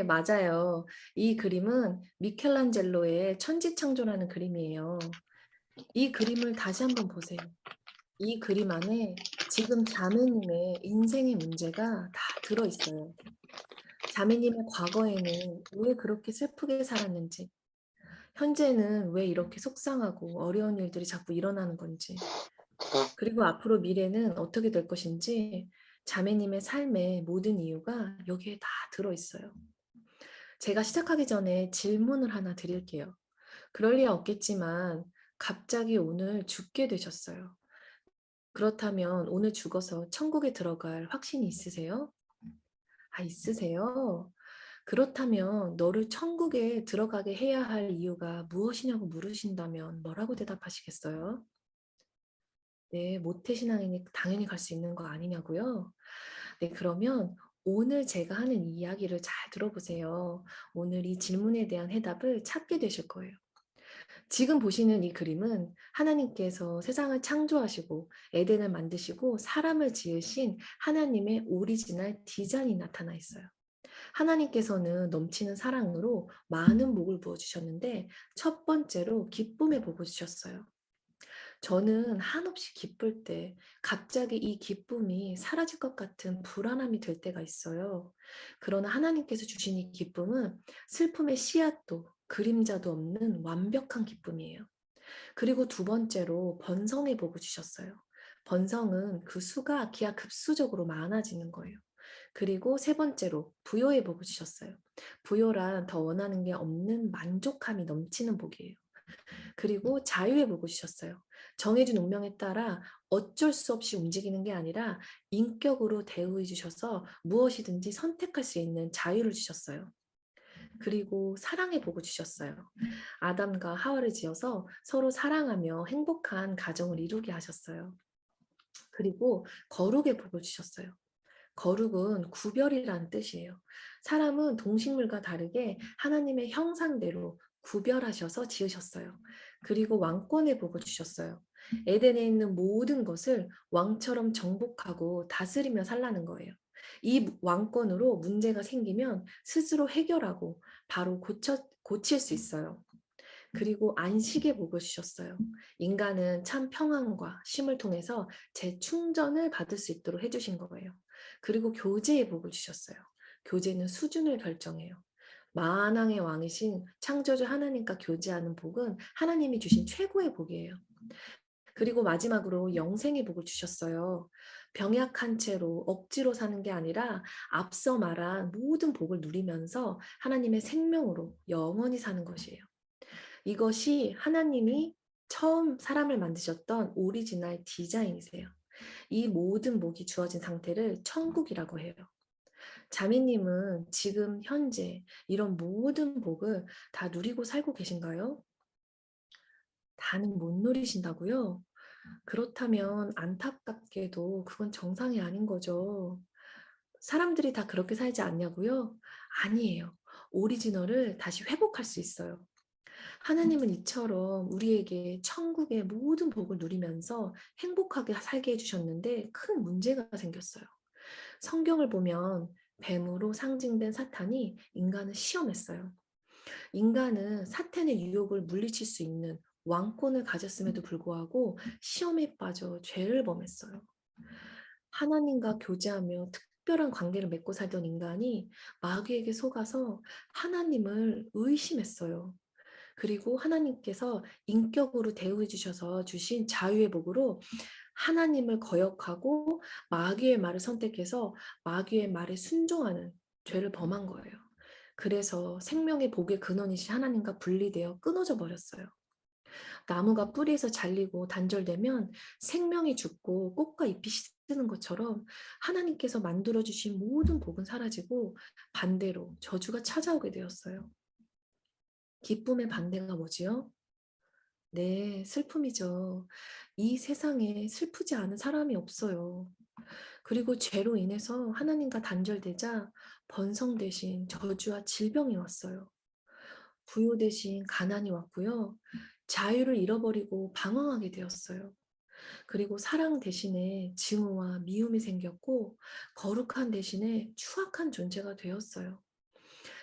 네, 맞아요. 이 그림은 미켈란젤로의 천지창조라는 그림이에요. 이 그림을 다시 한번 보세요. 이 그림 안에 지금 자매님의 인생의 문제가 다 들어 있어요. 자매님의 과거에는 왜 그렇게 슬프게 살았는지, 현재는 왜 이렇게 속상하고 어려운 일들이 자꾸 일어나는 건지, 그리고 앞으로 미래는 어떻게 될 것인지 자매님의 삶의 모든 이유가 여기에 다 들어 있어요. 제가 시작하기 전에 질문을 하나 드릴게요. 그럴 리 없겠지만 갑자기 오늘 죽게 되셨어요. 그렇다면 오늘 죽어서 천국에 들어갈 확신이 있으세요? 아, 있으세요? 그렇다면 너를 천국에 들어가게 해야 할 이유가 무엇이냐고 물으신다면 뭐라고 대답하시겠어요? 네, 모태신앙이니 당연히 갈 수 있는 거 아니냐고요? 네, 그러면 오늘 제가 하는 이야기를 잘 들어보세요. 오늘 이 질문에 대한 해답을 찾게 되실 거예요. 지금 보시는 이 그림은 하나님께서 세상을 창조하시고 에덴을 만드시고 사람을 지으신 하나님의 오리지널 디자인이 나타나 있어요. 하나님께서는 넘치는 사랑으로 많은 복을 부어주셨는데 첫 번째로 기쁨의 복을 주셨어요. 저는 한없이 기쁠 때 갑자기 이 기쁨이 사라질 것 같은 불안함이 들 때가 있어요. 그러나 하나님께서 주신 이 기쁨은 슬픔의 씨앗도 그림자도 없는 완벽한 기쁨이에요. 그리고 두 번째로 번성의 복을 주셨어요. 번성은 그 수가 기하급수적으로 많아지는 거예요. 그리고 세 번째로 부요의 복을 주셨어요. 부요란 더 원하는 게 없는 만족함이 넘치는 복이에요. 그리고 자유의 복을 주셨어요. 정해진 운명에 따라 어쩔 수 없이 움직이는 게 아니라 인격으로 대우해 주셔서 무엇이든지 선택할 수 있는 자유를 주셨어요. 그리고 사랑의 복을 주셨어요. 아담과 하와를 지어서 서로 사랑하며 행복한 가정을 이루게 하셨어요. 그리고 거룩의 복을 주셨어요. 거룩은 구별이라는 뜻이에요. 사람은 동식물과 다르게 하나님의 형상대로 구별하셔서 지으셨어요. 그리고 왕권의 복을 주셨어요. 에덴에 있는 모든 것을 왕처럼 정복하고 다스리며 살라는 거예요. 이 왕권으로 문제가 생기면 스스로 해결하고 바로 고칠 수 있어요. 그리고 안식의 복을 주셨어요. 인간은 참 평안과 쉼을 통해서 재충전을 받을 수 있도록 해주신 거예요. 그리고 교제의 복을 주셨어요. 교제는 수준을 결정해요. 만왕의 왕이신 창조주 하나님과 교제하는 복은 하나님이 주신 최고의 복이에요. 그리고 마지막으로 영생의 복을 주셨어요. 병약한 채로 억지로 사는 게 아니라 앞서 말한 모든 복을 누리면서 하나님의 생명으로 영원히 사는 것이에요. 이것이 하나님이 처음 사람을 만드셨던 오리지널 디자인이세요. 이 모든 복이 주어진 상태를 천국이라고 해요. 자매님은 지금 현재 이런 모든 복을 다 누리고 살고 계신가요? 다는 못 누리신다고요? 그렇다면 안타깝게도 그건 정상이 아닌 거죠. 사람들이 다 그렇게 살지 않냐고요? 아니에요. 오리지널을 다시 회복할 수 있어요. 하나님은 이처럼 우리에게 천국의 모든 복을 누리면서 행복하게 살게 해주셨는데 큰 문제가 생겼어요. 성경을 보면 뱀으로 상징된 사탄이 인간을 시험했어요. 인간은 사탄의 유혹을 물리칠 수 있는 왕권을 가졌음에도 불구하고 시험에 빠져 죄를 범했어요. 하나님과 교제하며 특별한 관계를 맺고 살던 인간이 마귀에게 속아서 하나님을 의심했어요. 그리고 하나님께서 인격으로 대우해 주셔서 주신 자유의 복으로 하나님을 거역하고 마귀의 말을 선택해서 마귀의 말에 순종하는 죄를 범한 거예요. 그래서 생명의 복의 근원이신 하나님과 분리되어 끊어져 버렸어요. 나무가 뿌리에서 잘리고 단절되면 생명이 죽고 꽃과 잎이 시드는 것처럼 하나님께서 만들어 주신 모든 복은 사라지고 반대로 저주가 찾아오게 되었어요. 기쁨의 반대가 뭐지요? 네, 슬픔이죠. 이 세상에 슬프지 않은 사람이 없어요. 그리고 죄로 인해서 하나님과 단절되자 번성 대신 저주와 질병이 왔어요. 부요 대신 가난이 왔고요. 자유를 잃어버리고 방황하게 되었어요. 그리고 사랑 대신에 증오와 미움이 생겼고 거룩한 대신에 추악한 존재가 되었어요.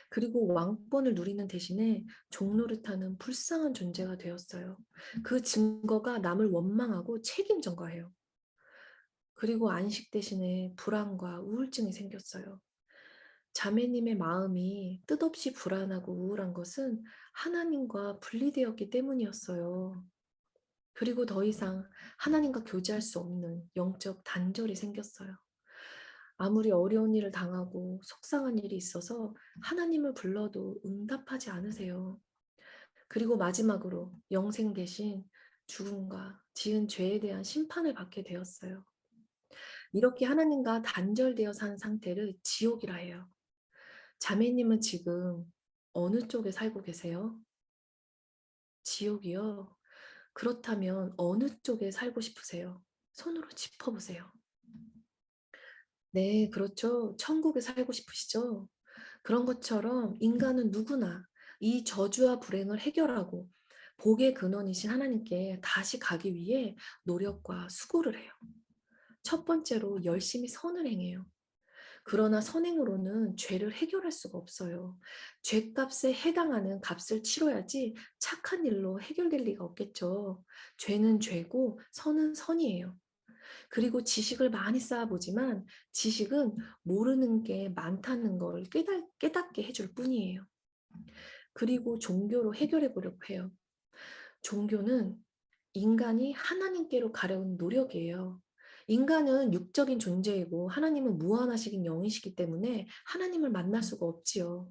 그리고 왕권을 누리는 대신에 종노릇하는 불쌍한 존재가 되었어요. 그 증거가 남을 원망하고 책임 전가해요. 그리고 안식 대신에 불안과 우울증이 생겼어요. 자매님의 마음이 뜻없이 불안하고 우울한 것은 하나님과 분리되었기 때문이었어요. 그리고 더 이상 하나님과 교제할 수 없는 영적 단절이 생겼어요. 아무리 어려운 일을 당하고 속상한 일이 있어서 하나님을 불러도 응답하지 않으세요. 그리고 마지막으로 영생 대신 죽음과 지은 죄에 대한 심판을 받게 되었어요. 이렇게 하나님과 단절되어 산 상태를 지옥이라 해요. 자매님은 지금 어느 쪽에 살고 계세요? 지옥이요? 그렇다면 어느 쪽에 살고 싶으세요? 손으로 짚어보세요. 네, 그렇죠. 천국에 살고 싶으시죠? 그런 것처럼 인간은 누구나 이 저주와 불행을 해결하고 복의 근원이신 하나님께 다시 가기 위해 노력과 수고를 해요. 첫 번째로 열심히 선을 행해요. 그러나 선행으로는 죄를 해결할 수가 없어요. 죄값에 해당하는 값을 치러야지 착한 일로 해결될 리가 없겠죠. 죄는 죄고 선은 선이에요. 그리고 지식을 많이 쌓아보지만 지식은 모르는 게 많다는 걸 깨닫게 해줄 뿐이에요. 그리고 종교로 해결해 보려고 해요. 종교는 인간이 하나님께로 가려는 노력이에요. 인간은 육적인 존재이고 하나님은 무한하신 영이시기 때문에 하나님을 만날 수가 없지요.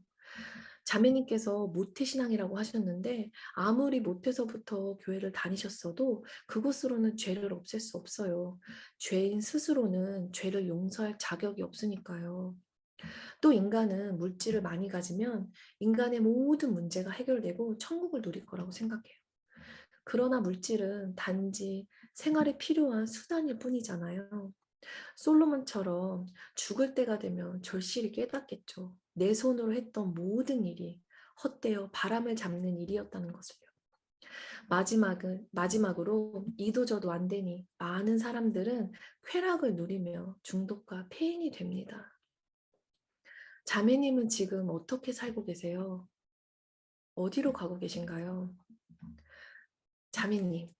자매님께서 모태신앙이라고 하셨는데 아무리 모태서부터 교회를 다니셨어도 그것으로는 죄를 없앨 수 없어요. 죄인 스스로는 죄를 용서할 자격이 없으니까요. 또 인간은 물질을 많이 가지면 인간의 모든 문제가 해결되고 천국을 누릴 거라고 생각해요. 그러나 물질은 단지 생활에 필요한 수단일 뿐이잖아요. 솔로몬처럼 죽을 때가 되면 절실히 깨닫겠죠. 내 손으로 했던 모든 일이 헛되어 바람을 잡는 일이었다는 것을요. 마지막으로 이도저도 안 되니 많은 사람들은 쾌락을 누리며 중독과 폐인이 됩니다. 자매님은 지금 어떻게 살고 계세요? 어디로 가고 계신가요? 자매님,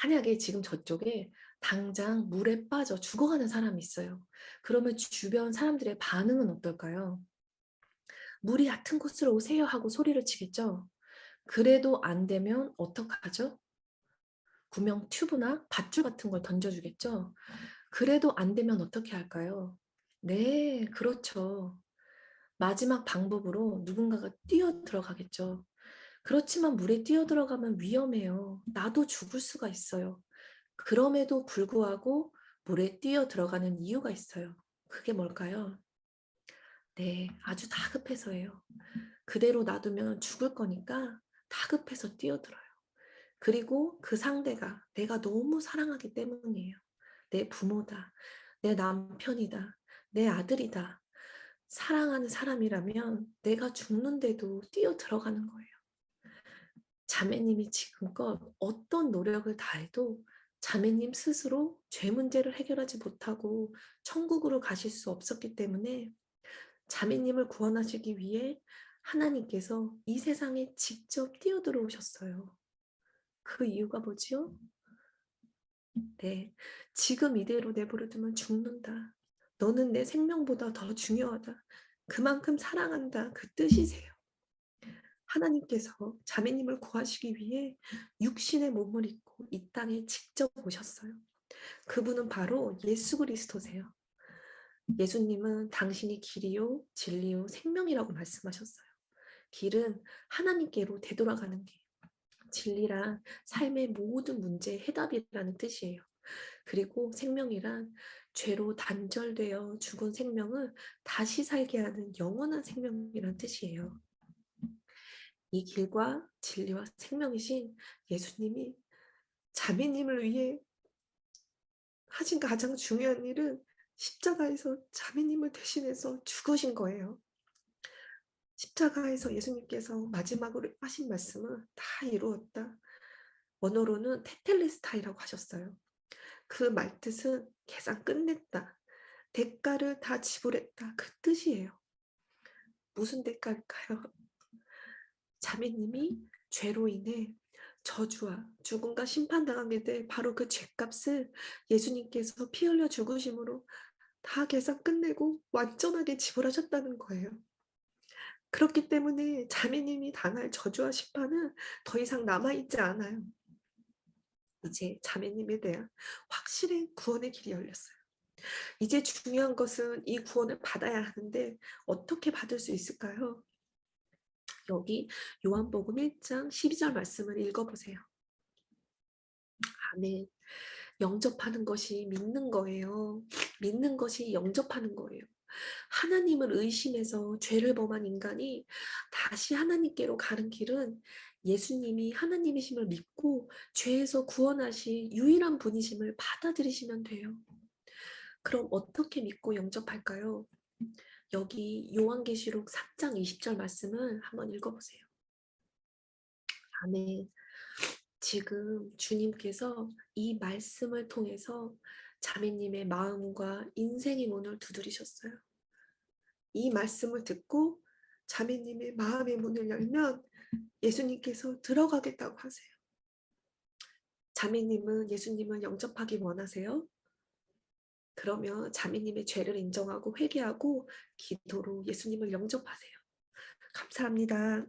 만약에 지금 저쪽에 당장 물에 빠져 죽어가는 사람이 있어요. 그러면 주변 사람들의 반응은 어떨까요? 물이 얕은 곳으로 오세요 하고 소리를 치겠죠? 그래도 안 되면 어떡하죠? 구명 튜브나 밧줄 같은 걸 던져주겠죠? 그래도 안 되면 어떻게 할까요? 네, 그렇죠. 마지막 방법으로 누군가가 뛰어 들어가겠죠. 그렇지만 물에 뛰어 들어가면 위험해요. 나도 죽을 수가 있어요. 그럼에도 불구하고 물에 뛰어 들어가는 이유가 있어요. 그게 뭘까요? 네, 아주 다급해서예요. 그대로 놔두면 죽을 거니까 다급해서 뛰어들어요. 그리고 그 상대가 내가 너무 사랑하기 때문이에요. 내 부모다, 내 남편이다, 내 아들이다. 사랑하는 사람이라면 내가 죽는데도 뛰어 들어가는 거예요. 자매님이 지금껏 어떤 노력을 다해도 자매님 스스로 죄 문제를 해결하지 못하고 천국으로 가실 수 없었기 때문에 자매님을 구원하시기 위해 하나님께서 이 세상에 직접 뛰어들어오셨어요. 그 이유가 뭐지요? 네, 지금 이대로 내버려두면 죽는다. 너는 내 생명보다 더 중요하다. 그만큼 사랑한다. 그 뜻이세요. 하나님께서 자매님을 구하시기 위해 육신의 몸을 입고 이 땅에 직접 오셨어요. 그분은 바로 예수 그리스도세요. 예수님은 당신이 길이요, 진리요, 생명이라고 말씀하셨어요. 길은 하나님께로 되돌아가는 길. 진리란 삶의 모든 문제의 해답이라는 뜻이에요. 그리고 생명이란 죄로 단절되어 죽은 생명을 다시 살게 하는 영원한 생명이란 뜻이에요. 이 길과 진리와 생명이신 예수님이 자매님을 위해 하신 가장 중요한 일은 십자가에서 자매님을 대신해서 죽으신 거예요. 십자가에서 예수님께서 마지막으로 하신 말씀은 다 이루었다. 원어로는 테텔레스타이라고 하셨어요. 그 말뜻은 계산 끝냈다. 대가를 다 지불했다. 그 뜻이에요. 무슨 대가일까요? 자매님이 죄로 인해 저주와 죽음과 심판당하게 될 바로 그 죄값을 예수님께서 피 흘려 죽으심으로 다 계산 끝내고 완전하게 지불하셨다는 거예요. 그렇기 때문에 자매님이 당할 저주와 심판은 더 이상 남아있지 않아요. 이제 자매님에 대한 확실한 구원의 길이 열렸어요. 이제 중요한 것은 이 구원을 받아야 하는데 어떻게 받을 수 있을까요? 여기 요한복음 1장 12절 말씀을 읽어보세요. 아멘. 영접하는 것이 믿는 거예요. 믿는 것이 영접하는 거예요. 하나님을 의심해서 죄를 범한 인간이 다시 하나님께로 가는 길은 예수님이 하나님이심을 믿고 죄에서 구원하신 유일한 분이심을 받아들이시면 돼요. 그럼 어떻게 믿고 영접할까요? 여기 요한계시록 3장 20절 말씀을 한번 읽어보세요. 아멘. 지금 주님께서 이 말씀을 통해서 자매님의 마음과 인생의 문을 두드리셨어요. 이 말씀을 듣고 자매님의 마음의 문을 열면 예수님께서 들어가겠다고 하세요. 자매님은 예수님을 영접하기 원하세요? 그러면 자매님의 죄를 인정하고 회개하고 기도로 예수님을 영접하세요. 감사합니다.